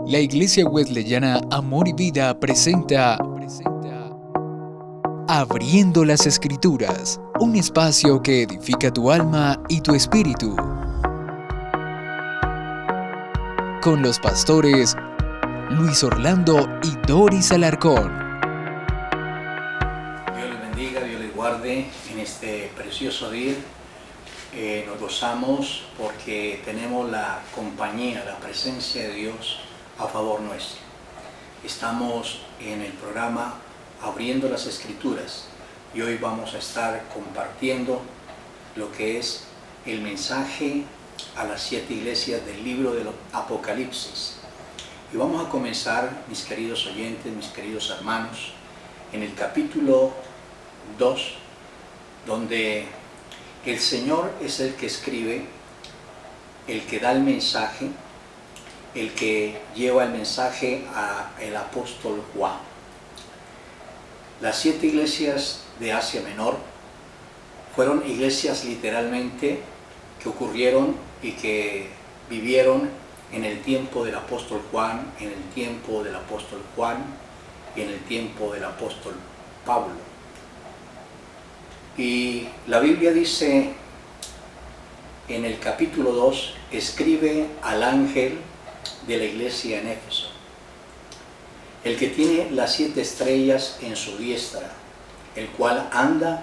La Iglesia Wesleyana Amor y Vida presenta Abriendo las Escrituras, un espacio que edifica tu alma y tu espíritu. Con los pastores Luis Orlando y Doris Alarcón. Dios les bendiga, Dios les guarde en este precioso día. Nos gozamos porque tenemos la compañía, la presencia de Dios a favor nuestro. Estamos en el programa Abriendo las Escrituras y hoy vamos a estar compartiendo lo que es el mensaje a las 7 iglesias del libro del Apocalipsis. Y vamos a comenzar, mis queridos oyentes, mis queridos hermanos, en el capítulo 2, donde el Señor es el que escribe, el que da el mensaje, el que lleva el mensaje al apóstol Juan. Las 7 iglesias de Asia Menor fueron iglesias literalmente que ocurrieron y que vivieron en el tiempo del apóstol Juan, en el tiempo del apóstol Juan y en el tiempo del apóstol Pablo. Y la Biblia dice en el capítulo 2, escribe al ángel de la iglesia en Éfeso, el que tiene las 7 estrellas en su diestra, el cual anda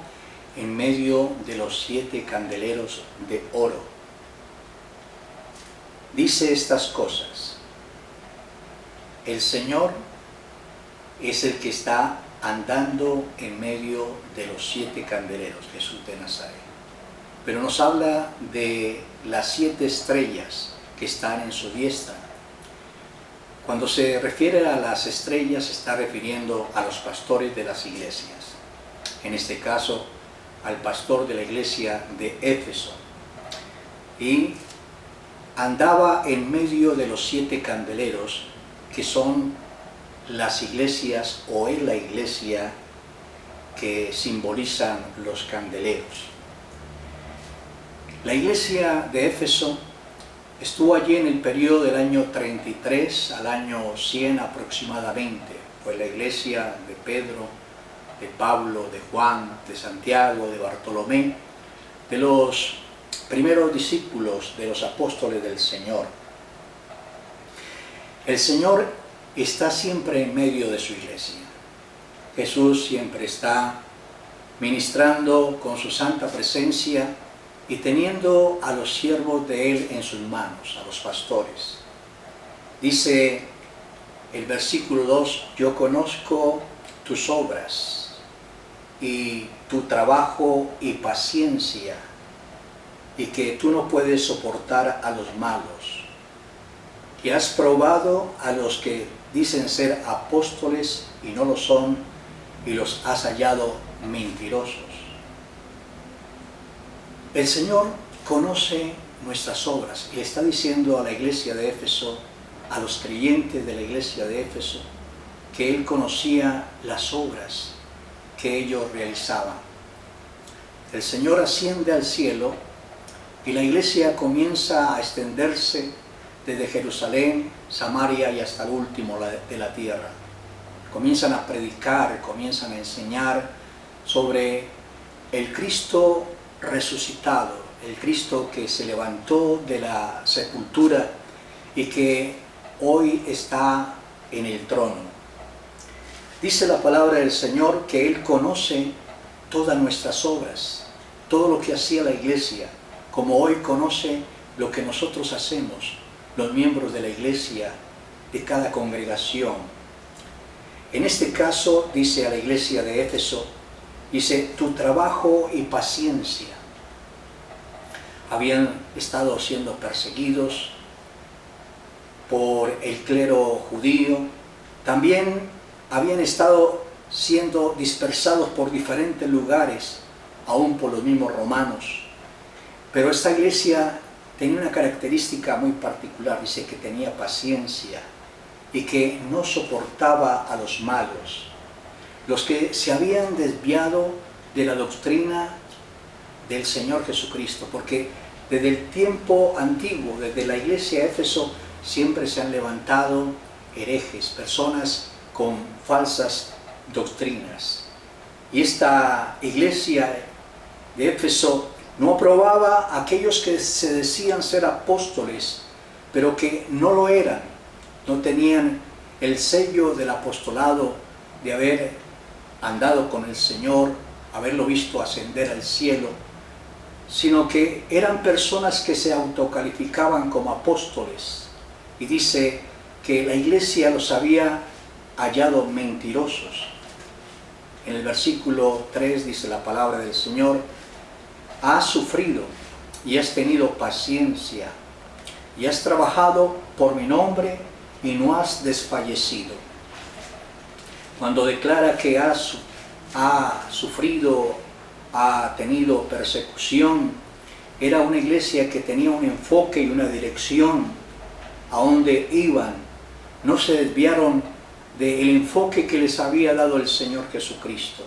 en medio de los 7 candeleros de oro. Dice estas cosas: el Señor es el que está andando en medio de los 7 candeleros, Jesús de Nazaret. Pero nos habla de las 7 estrellas que están en su diestra. Cuando se refiere a las estrellas, se está refiriendo a los pastores de las iglesias. En este caso, al pastor de la iglesia de Éfeso. Y andaba en medio de los 7 candeleros, que son las iglesias, o es la iglesia que simbolizan los candeleros. La iglesia de Éfeso estuvo allí en el periodo del año 33 al año 100 aproximadamente. Fue la iglesia de Pedro, de Pablo, de Juan, de Santiago, de Bartolomé, de los primeros discípulos de los apóstoles del Señor. El Señor está siempre en medio de su iglesia. Jesús siempre está ministrando con su santa presencia y teniendo a los siervos de Él en sus manos, a los pastores. Dice el versículo 2, yo conozco tus obras y tu trabajo y paciencia, y que tú no puedes soportar a los malos, y has probado a los que dicen ser apóstoles y no lo son, y los has hallado mentirosos. El Señor conoce nuestras obras y le está diciendo a la iglesia de Éfeso, a los creyentes de la iglesia de Éfeso, que Él conocía las obras que ellos realizaban. El Señor asciende al cielo y la iglesia comienza a extenderse desde Jerusalén, Samaria y hasta el último de la tierra. Comienzan a predicar, comienzan a enseñar sobre el Cristo resucitado, el Cristo que se levantó de la sepultura y que hoy está en el trono. Dice la palabra del Señor que Él conoce todas nuestras obras, todo lo que hacía la iglesia, como hoy conoce lo que nosotros hacemos, los miembros de la iglesia, de cada congregación. En este caso, dice a la iglesia de Éfeso, dice, tu trabajo y paciencia. Habían estado siendo perseguidos por el clero judío, también habían estado siendo dispersados por diferentes lugares, aún por los mismos romanos. Pero esta iglesia tenía una característica muy particular, dice que tenía paciencia y que no soportaba a los malos, los que se habían desviado de la doctrina del Señor Jesucristo, porque desde el tiempo antiguo, desde la iglesia de Éfeso, siempre se han levantado herejes, personas con falsas doctrinas. Y esta iglesia de Éfeso no aprobaba a aquellos que se decían ser apóstoles, pero que no lo eran, no tenían el sello del apostolado de haber andado con el Señor, haberlo visto ascender al cielo, sino que eran personas que se autocalificaban como apóstoles. Y dice que la iglesia los había hallado mentirosos. En el versículo 3 dice la palabra del Señor: has sufrido y has tenido paciencia, y has trabajado por mi nombre y no has desfallecido. Cuando declara que ha sufrido, ha tenido persecución, era una iglesia que tenía un enfoque y una dirección a donde iban. No se desviaron del enfoque que les había dado el Señor Jesucristo.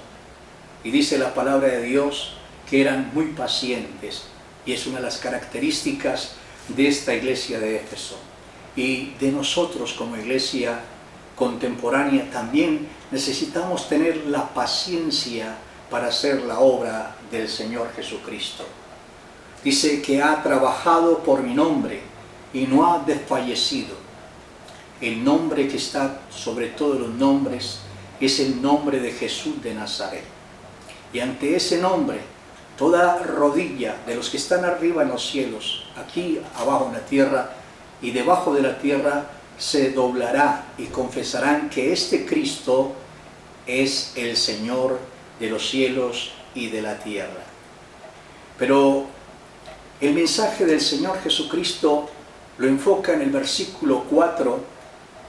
Y dice la palabra de Dios que eran muy pacientes, y es una de las características de esta iglesia de Éfeso. Y de nosotros como iglesia contemporánea también necesitamos tener la paciencia para hacer la obra del Señor Jesucristo. Dice que ha trabajado por mi nombre y no ha desfallecido. El nombre que está sobre todos los nombres es el nombre de Jesús de Nazaret. Y ante ese nombre, toda rodilla de los que están arriba en los cielos, aquí abajo en la tierra y debajo de la tierra, se doblará y confesarán que este Cristo es el Señor de los cielos y de la tierra. Pero el mensaje del Señor Jesucristo lo enfoca en el versículo 4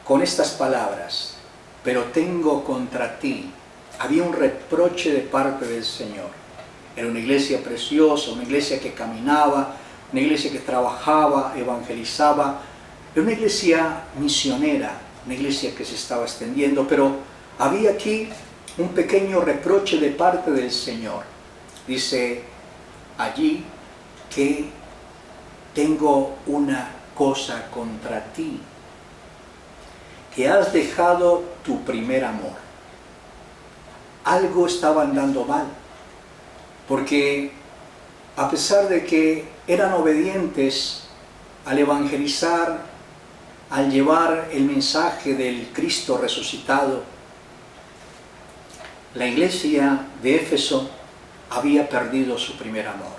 con estas palabras: pero tengo contra ti. Había un reproche de parte del Señor. Era una iglesia preciosa, una iglesia que caminaba, una iglesia que trabajaba, evangelizaba. Era una iglesia misionera, una iglesia que se estaba extendiendo, pero había aquí un pequeño reproche de parte del Señor. Dice allí que tengo una cosa contra ti, que has dejado tu primer amor. Algo estaba andando mal, porque a pesar de que eran obedientes al evangelizar, al llevar el mensaje del Cristo resucitado, la iglesia de Éfeso había perdido su primer amor.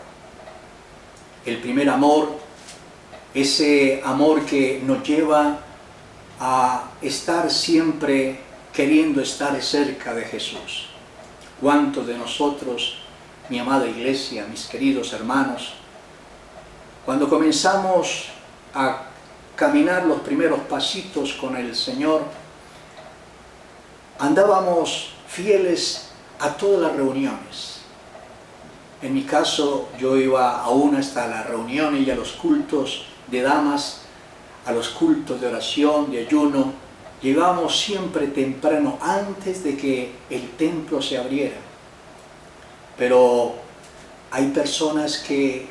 El primer amor, ese amor que nos lleva a estar siempre queriendo estar cerca de Jesús. ¿Cuántos de nosotros, mi amada iglesia, mis queridos hermanos, cuando comenzamos a caminar los primeros pasitos con el Señor, andábamos fieles a todas las reuniones? En mi caso, yo iba aún hasta las reuniones y a los cultos de damas, a los cultos de oración, de ayuno. Llegábamos siempre temprano, antes de que el templo se abriera. Pero hay personas que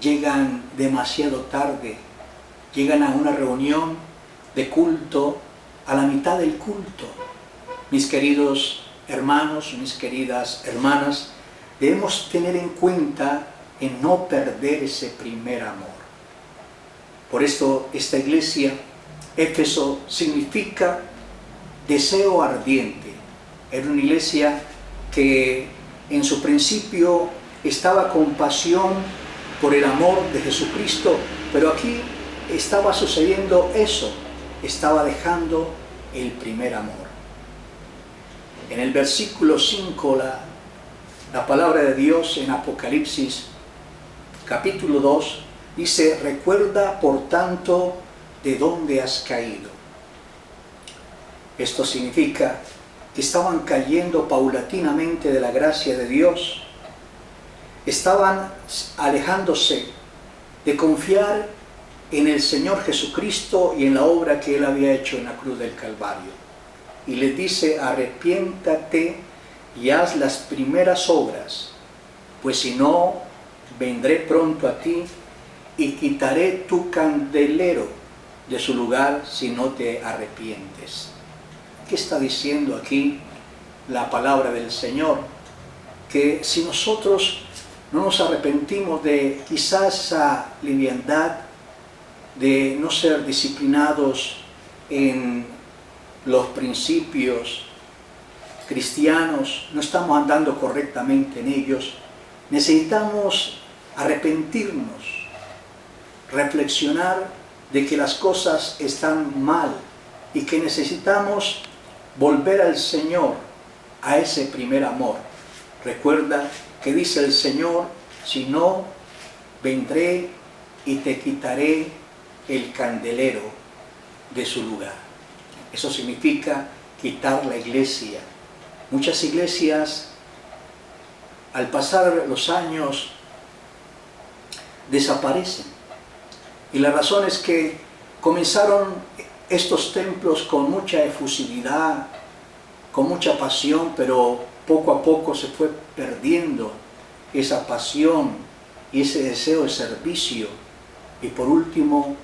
llegan demasiado tarde, llegan a una reunión de culto a la mitad del culto. Mis queridos hermanos, mis queridas hermanas, debemos tener en cuenta en no perder ese primer amor. Por esto esta iglesia, Éfeso, significa deseo ardiente. Era una iglesia que en su principio estaba con pasión por el amor de Jesucristo, pero aquí estaba sucediendo eso, estaba dejando el primer amor. En el versículo 5, la palabra de Dios en Apocalipsis, capítulo 2, dice: recuerda por tanto de dónde has caído. Esto significa que estaban cayendo paulatinamente de la gracia de Dios. Estaban alejándose de confiar en el Señor Jesucristo y en la obra que Él había hecho en la cruz del Calvario. Y les dice: arrepiéntate y haz las primeras obras, pues si no, vendré pronto a ti y quitaré tu candelero de su lugar si no te arrepientes. ¿Qué está diciendo aquí la palabra del Señor? Que si nosotros no nos arrepentimos de quizás esa liviandad, de no ser disciplinados en los principios cristianos, no estamos andando correctamente en ellos, necesitamos arrepentirnos, reflexionar de que las cosas están mal y que necesitamos volver al Señor, a ese primer amor. Recuerda que dice el Señor, si no, vendré y te quitaré el candelero de su lugar. Eso significa quitar la iglesia. Muchas iglesias, al pasar los años, desaparecen. Y la razón es que comenzaron estos templos con mucha efusividad, con mucha pasión, pero poco a poco se fue perdiendo esa pasión y ese deseo de servicio. Y por último,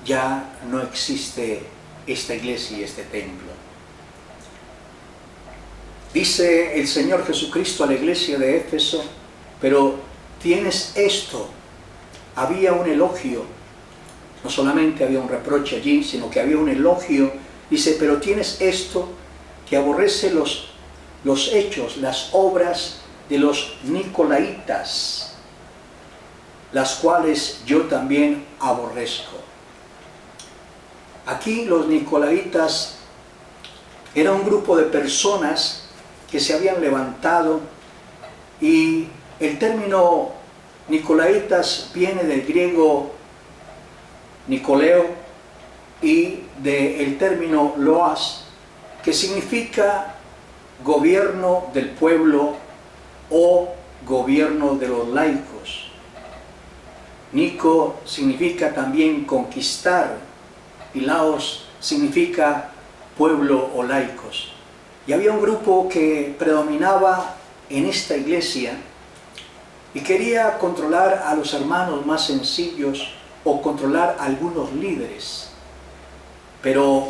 ya no existe esta iglesia y este templo. Dice el Señor Jesucristo a la iglesia de Éfeso, pero tienes esto. Había un elogio, no solamente había un reproche allí, sino que había un elogio. Dice, pero tienes esto, que aborrece los hechos, las obras de los nicolaitas, las cuales yo también aborrezco. Aquí los nicolaitas era un grupo de personas que se habían levantado, y el término nicolaitas viene del griego Nicoleo y del término loas, que significa gobierno del pueblo o gobierno de los laicos. Nico significa también conquistar y laos significa pueblo o laicos. Y había un grupo que predominaba en esta iglesia y quería controlar a los hermanos más sencillos o controlar a algunos líderes. Pero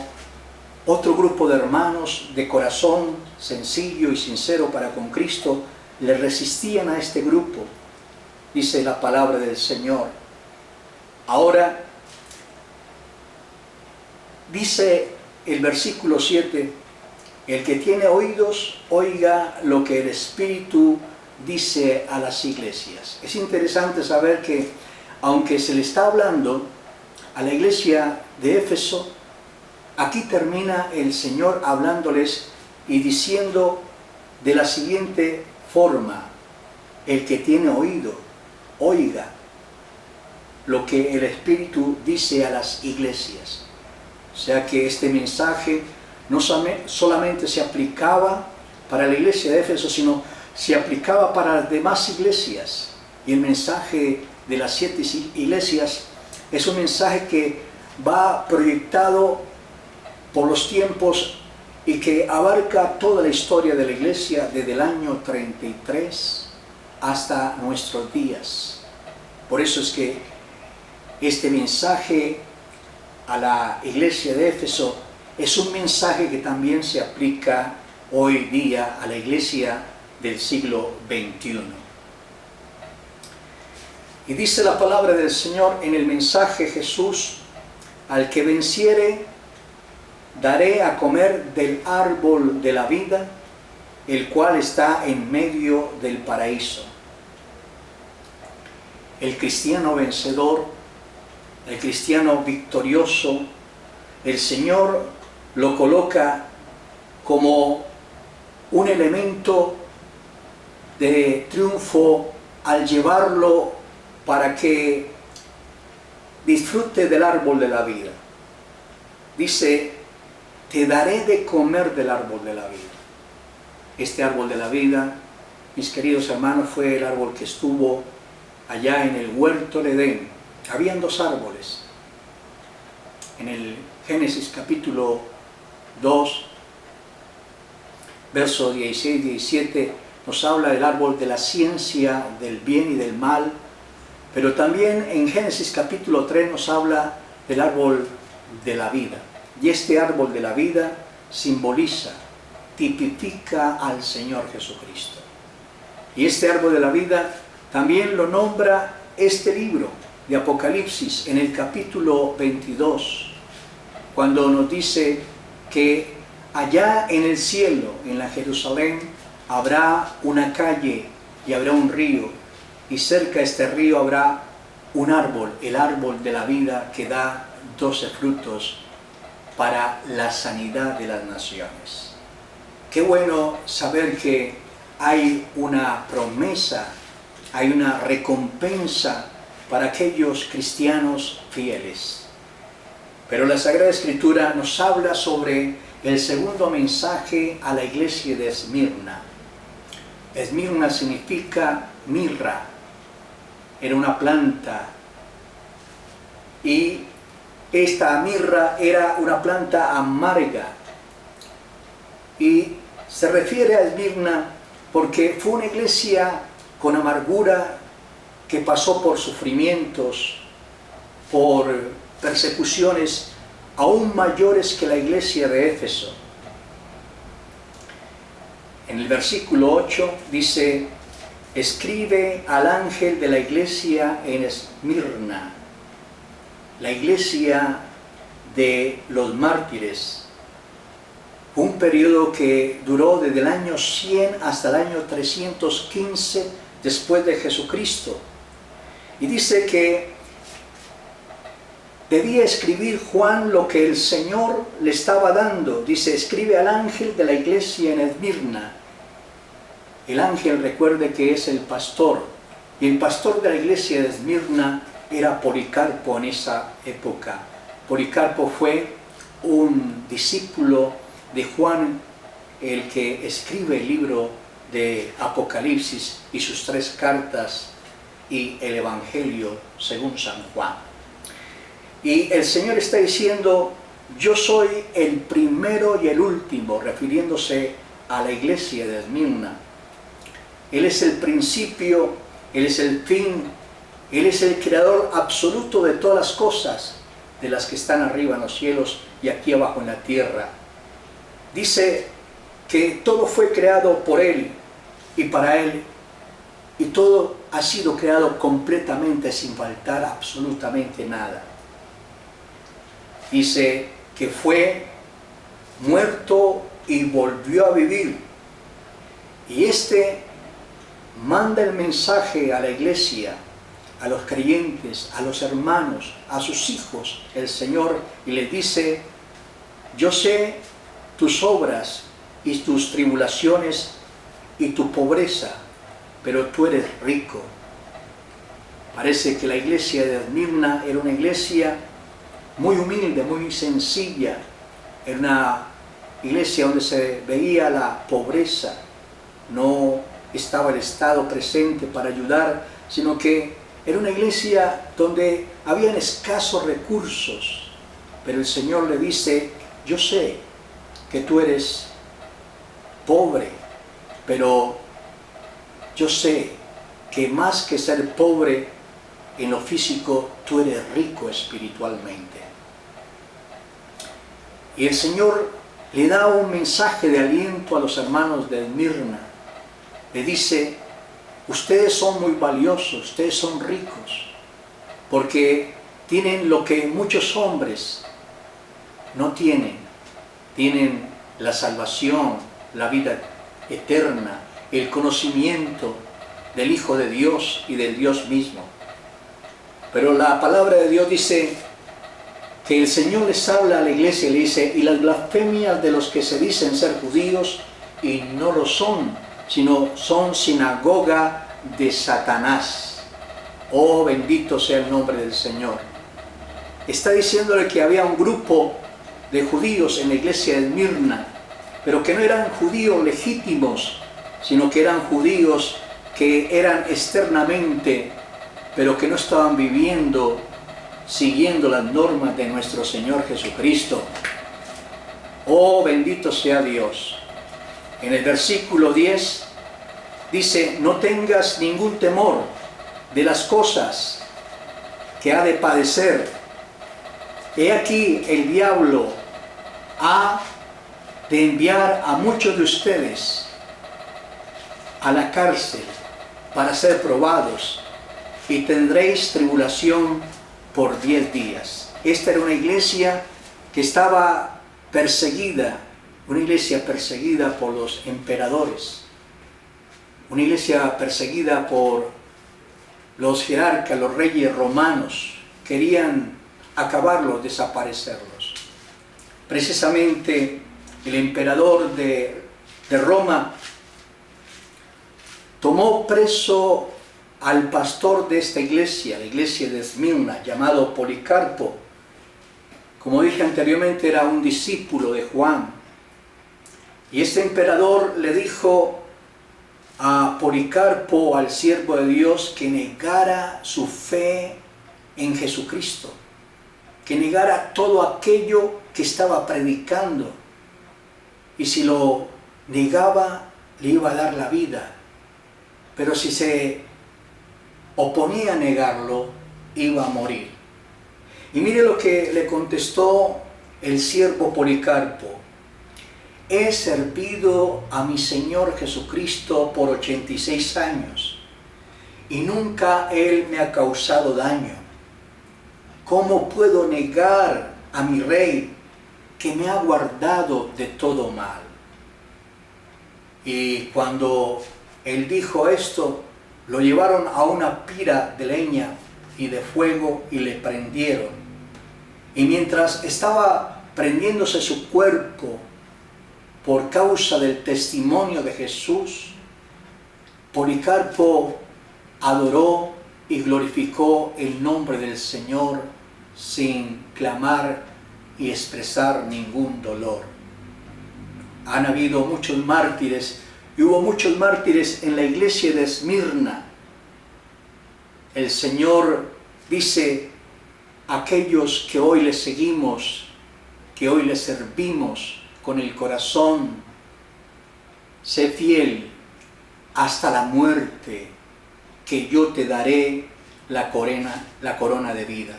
otro grupo de hermanos de corazón sencillo y sincero para con Cristo le resistían a este grupo. Dice la palabra del Señor. Ahora, dice el versículo 7, el que tiene oídos, oiga lo que el Espíritu dice a las iglesias. Es interesante saber que, aunque se le está hablando a la iglesia de Éfeso, aquí termina el Señor hablándoles y diciendo de la siguiente forma: el que tiene oído, oiga lo que el Espíritu dice a las iglesias. O sea que este mensaje no solamente se aplicaba para la iglesia de Éfeso, sino se aplicaba para las demás iglesias. Y el mensaje de las 7 iglesias es un mensaje que va proyectado por los tiempos y que abarca toda la historia de la iglesia desde el año 33 hasta nuestros días. Por eso es que este mensaje a la iglesia de Éfeso es un mensaje que también se aplica hoy día a la iglesia del siglo XXI. Y dice la palabra del Señor en el mensaje Jesús: al que venciere, daré a comer del árbol de la vida, el cual está en medio del paraíso. El cristiano vencedor, el cristiano victorioso, el Señor lo coloca como un elemento de triunfo al llevarlo para que disfrute del árbol de la vida. Dice, te daré de comer del árbol de la vida. Este árbol de la vida, mis queridos hermanos, fue el árbol que estuvo allá en el huerto de Edén. Habían 2 árboles. En el Génesis capítulo 2, versos 16 y 17, nos habla del árbol de la ciencia del bien y del mal, pero también en Génesis capítulo 3 nos habla del árbol de la vida. Y este árbol de la vida simboliza, tipifica al Señor Jesucristo. Y este árbol de la vida también lo nombra este libro de Apocalipsis en el capítulo 22, cuando nos dice que allá en el cielo, en la Jerusalén, habrá una calle y habrá un río, y cerca de este río habrá un árbol, el árbol de la vida, que da 12 frutos para la sanidad de las naciones. Qué bueno saber que hay una promesa, hay una recompensa para aquellos cristianos fieles. Pero la Sagrada Escritura nos habla sobre el segundo mensaje a la iglesia de Esmirna. Esmirna significa mirra, era una planta, y esta mirra era una planta amarga, y se refiere a Esmirna porque fue una iglesia con amargura, que pasó por sufrimientos, por persecuciones aún mayores que la iglesia de Éfeso. En el versículo 8 dice: escribe al ángel de la iglesia en Esmirna, la iglesia de los mártires. Un periodo que duró desde el año 100 hasta el año 315 después de Jesucristo. Y dice que debía escribir Juan lo que el Señor le estaba dando. Dice: escribe al ángel de la iglesia en Esmirna. El ángel, recuerde que es el pastor, y el pastor de la iglesia de Esmirna era Policarpo en esa época. Policarpo fue un discípulo de Juan, el que escribe el libro de Apocalipsis y sus 3 cartas y el Evangelio según San Juan. Y el Señor está diciendo: yo soy el primero y el último, refiriéndose a la iglesia de Esmirna. Él es el principio, Él es el fin, Él es el creador absoluto de todas las cosas, de las que están arriba en los cielos y aquí abajo en la tierra. Dice que todo fue creado por Él y para Él, y todo ha sido creado completamente, sin faltar absolutamente nada. Dice que fue muerto y volvió a vivir. Y manda el mensaje a la iglesia, a los creyentes, a los hermanos, a sus hijos, el Señor, y les dice: yo sé tus obras y tus tribulaciones y tu pobreza, pero tú eres rico. Parece que la iglesia de Esmirna era una iglesia muy humilde, muy sencilla. Era una iglesia donde se veía la pobreza. No estaba el Estado presente para ayudar, sino que era una iglesia donde habían escasos recursos. Pero el Señor le dice: yo sé que tú eres pobre, pero yo sé que más que ser pobre en lo físico, tú eres rico espiritualmente. Y el Señor le da un mensaje de aliento a los hermanos de Esmirna. Le dice: ustedes son muy valiosos, ustedes son ricos, porque tienen lo que muchos hombres no tienen. Tienen la salvación, la vida eterna, el conocimiento del Hijo de Dios y del Dios mismo. Pero la palabra de Dios dice que el Señor les habla a la iglesia y le dice: y las blasfemias de los que se dicen ser judíos y no lo son, sino son sinagoga de Satanás. Oh, bendito sea el nombre del Señor. Está diciéndole que había un grupo de judíos en la iglesia de Esmirna, pero que no eran judíos legítimos, sino que eran judíos que eran externamente, pero que no estaban viviendo siguiendo las normas de nuestro Señor Jesucristo. Oh, bendito sea Dios. En el versículo 10 dice: no tengas ningún temor de las cosas que ha de padecer He aquí el diablo ha de enviar a muchos de ustedes a la cárcel para ser probados y tendréis tribulación por 10 días. Esta era una iglesia que estaba perseguida, una iglesia perseguida por los emperadores, una iglesia perseguida por los jerarcas, los reyes romanos. Querían acabarlos, desaparecerlos. Precisamente el emperador de Roma tomó preso al pastor de esta iglesia, la iglesia de Esmirna, llamado Policarpo. Como dije anteriormente, era un discípulo de Juan. Y este emperador le dijo a Policarpo, al siervo de Dios, que negara su fe en Jesucristo, que negara todo aquello que estaba predicando. Y si lo negaba, le iba a dar la vida. Pero si se oponía a negarlo, iba a morir. Y mire lo que le contestó el siervo Policarpo: he servido a mi Señor Jesucristo por 86 años y nunca Él me ha causado daño. ¿Cómo puedo negar a mi Rey que me ha guardado de todo mal? Y cuando él dijo esto, lo llevaron a una pira de leña y de fuego y le prendieron. Y mientras estaba prendiéndose su cuerpo por causa del testimonio de Jesús, Policarpo adoró y glorificó el nombre del Señor sin clamar y expresar ningún dolor. Han habido muchos mártires, y hubo muchos mártires en la iglesia de Esmirna. El Señor dice: aquellos que hoy le seguimos, que hoy le servimos con el corazón, sé fiel hasta la muerte, que yo te daré la corona de vida.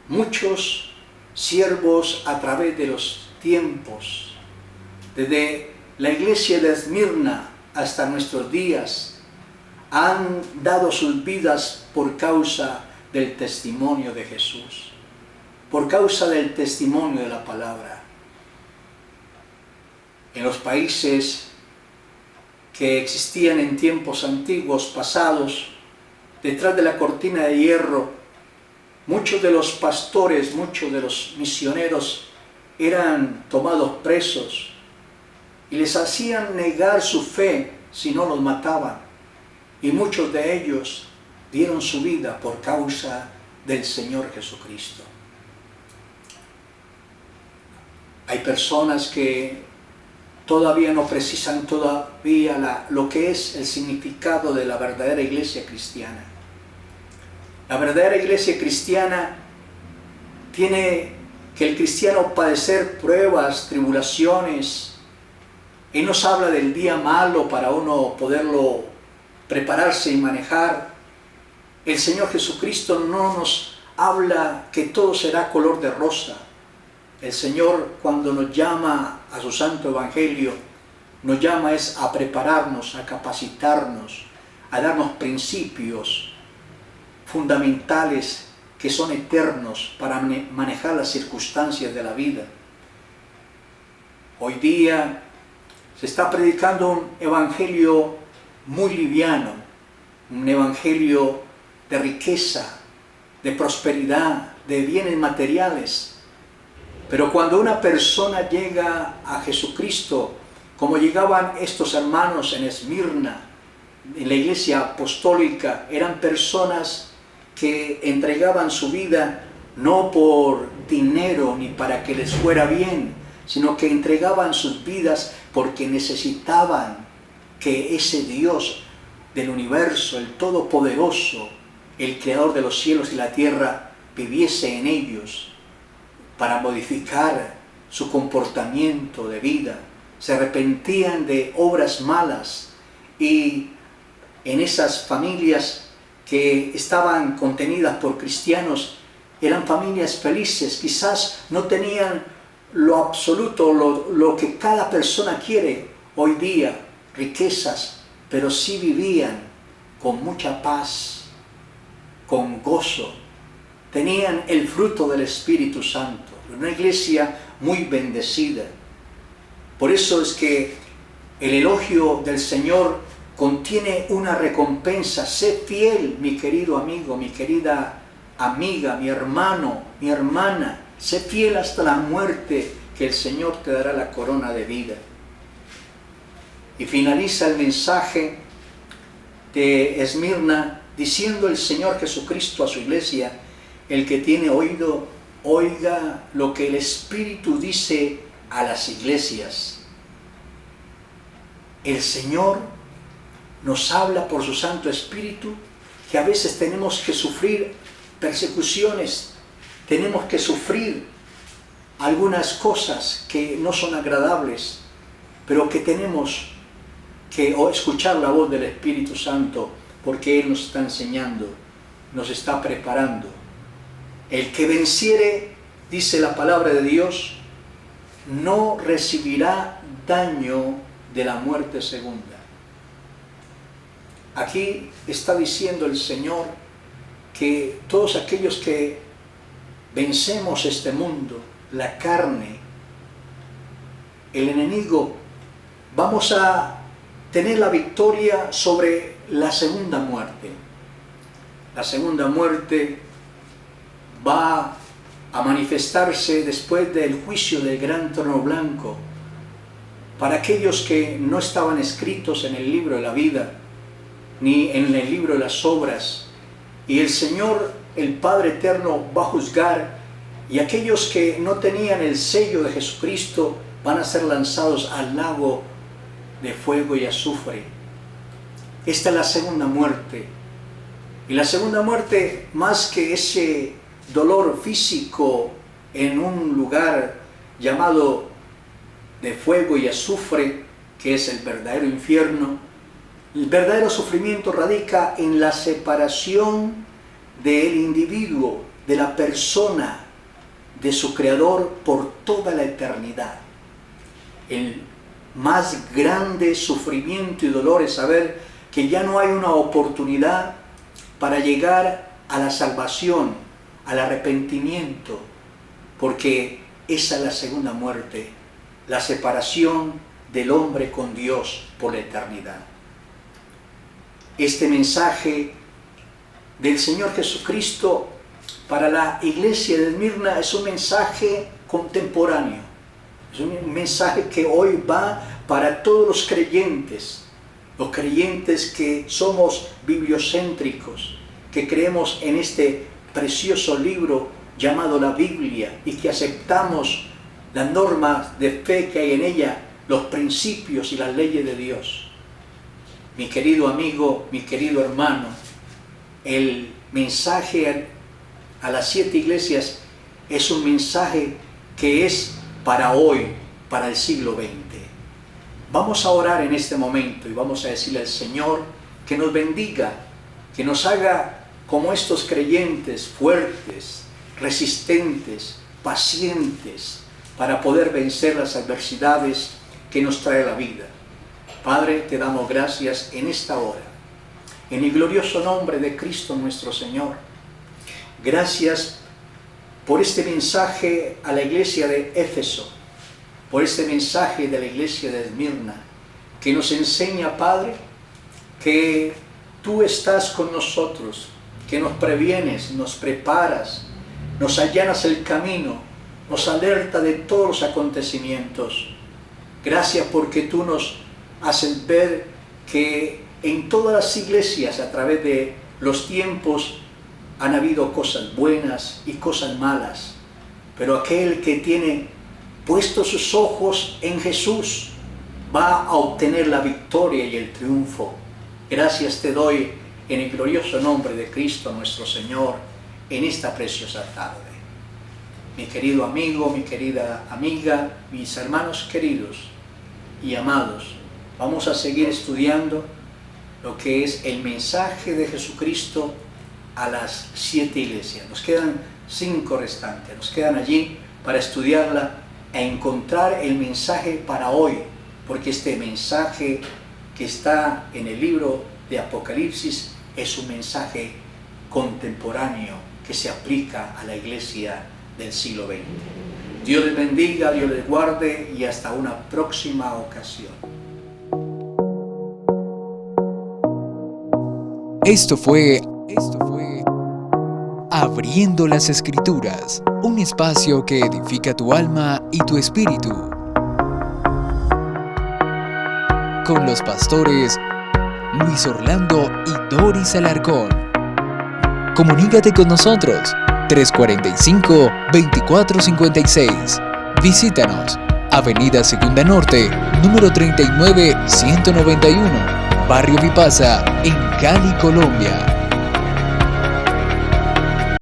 Muchos siervos a través de los tiempos, desde la iglesia de Esmirna hasta nuestros días, han dado sus vidas por causa del testimonio de Jesús, por causa del testimonio de la palabra. En los países que existían en tiempos antiguos, pasados, detrás de la cortina de hierro, muchos de los pastores, muchos de los misioneros eran tomados presos y les hacían negar su fe si no los mataban. Y muchos de ellos dieron su vida por causa del Señor Jesucristo. Hay personas que todavía no precisan lo que es el significado de la verdadera iglesia cristiana. La verdadera iglesia cristiana tiene que el cristiano padecer pruebas, tribulaciones. Y nos habla del día malo para uno poderlo prepararse y manejar. El Señor Jesucristo no nos habla que todo será color de rosa. El Señor, cuando nos llama a su santo evangelio, nos llama es a prepararnos, a capacitarnos, a darnos principios fundamentales que son eternos para manejar las circunstancias de la vida. Hoy día se está predicando un evangelio muy liviano, un evangelio de riqueza, de prosperidad, de bienes materiales. Pero cuando una persona llega a Jesucristo, como llegaban estos hermanos en Esmirna, en la iglesia apostólica, eran personas que entregaban su vida no por dinero ni para que les fuera bien, sino que entregaban sus vidas porque necesitaban que ese Dios del universo, el Todopoderoso, el Creador de los cielos y la tierra, viviese en ellos para modificar su comportamiento de vida. Se arrepentían de obras malas y en esas familias que estaban contenidas por cristianos, eran familias felices, quizás no tenían lo absoluto, lo que cada persona quiere hoy día, riquezas, pero sí vivían con mucha paz, con gozo. Tenían el fruto del Espíritu Santo, una iglesia muy bendecida. Por eso es que el elogio del Señor contiene una recompensa. Sé fiel, mi querido amigo, mi querida amiga, mi hermano, mi hermana. Sé fiel hasta la muerte, que el Señor te dará la corona de vida. Y finaliza el mensaje de Esmirna diciendo el Señor Jesucristo a su iglesia: el que tiene oído, oiga lo que el Espíritu dice a las iglesias. El Señor nos habla por su Santo Espíritu que a veces tenemos que sufrir persecuciones, tenemos que sufrir algunas cosas que no son agradables, pero que tenemos que escuchar la voz del Espíritu Santo, porque Él nos está enseñando, nos está preparando. El que venciere, dice la palabra de Dios, no recibirá daño de la muerte segunda. Aquí está diciendo el Señor que todos aquellos que vencemos este mundo, la carne, el enemigo, vamos a tener la victoria sobre la segunda muerte. La segunda muerte va a manifestarse después del juicio del gran trono blanco para aquellos que no estaban escritos en el libro de la vida ni en el libro de las obras, y el Señor, el Padre Eterno, va a juzgar, y aquellos que no tenían el sello de Jesucristo van a ser lanzados al lago de fuego y azufre. Esta es la segunda muerte. Y la segunda muerte, más que ese dolor físico en un lugar llamado de fuego y azufre, que es el verdadero infierno, el verdadero sufrimiento radica en la separación del individuo, de la persona, de su Creador por toda la eternidad. El más grande sufrimiento y dolor es saber que ya no hay una oportunidad para llegar a la salvación, al arrepentimiento, porque esa es la segunda muerte, la separación del hombre con Dios por la eternidad. Este mensaje del Señor Jesucristo para la iglesia de Esmirna es un mensaje contemporáneo, es un mensaje que hoy va para todos los creyentes que somos bibliocéntricos, que creemos en este precioso libro llamado la Biblia y que aceptamos las normas de fe que hay en ella, los principios y las leyes de Dios. Mi querido amigo, mi querido hermano, el mensaje a las 7 iglesias es un mensaje que es para hoy, para el siglo XX. Vamos a orar en este momento y vamos a decirle al Señor que nos bendiga, que nos haga como estos creyentes fuertes, resistentes, pacientes, para poder vencer las adversidades que nos trae la vida. Padre, te damos gracias en esta hora, en el glorioso nombre de Cristo nuestro Señor. Gracias por este mensaje a la iglesia de Éfeso, por este mensaje de la iglesia de Esmirna, que nos enseña, Padre, que tú estás con nosotros, que nos previenes, nos preparas, nos allanas el camino, nos alerta de todos los acontecimientos. Gracias porque tú nos haces ver que en todas las iglesias a través de los tiempos han habido cosas buenas y cosas malas, pero aquel que tiene puestos sus ojos en Jesús va a obtener la victoria y el triunfo. Gracias te doy en el glorioso nombre de Cristo nuestro Señor en esta preciosa tarde. Mi querido amigo, mi querida amiga, mis hermanos queridos y amados, vamos a seguir estudiando lo que es el mensaje de Jesucristo a las 7 iglesias. Nos quedan 5 restantes. Nos quedan allí para estudiarla e encontrar el mensaje para hoy, porque este mensaje que está en el libro de Apocalipsis es un mensaje contemporáneo que se aplica a la iglesia del siglo XX. Dios les bendiga, Dios les guarde y hasta una próxima ocasión. Esto fue Abriendo las Escrituras, un espacio que edifica tu alma y tu espíritu. Con los pastores Luis Orlando y Doris Alarcón. Comunícate con nosotros 345-2456. Visítanos, Avenida Segunda Norte, número 39-191, Barrio Vipasa, en Cali, Colombia.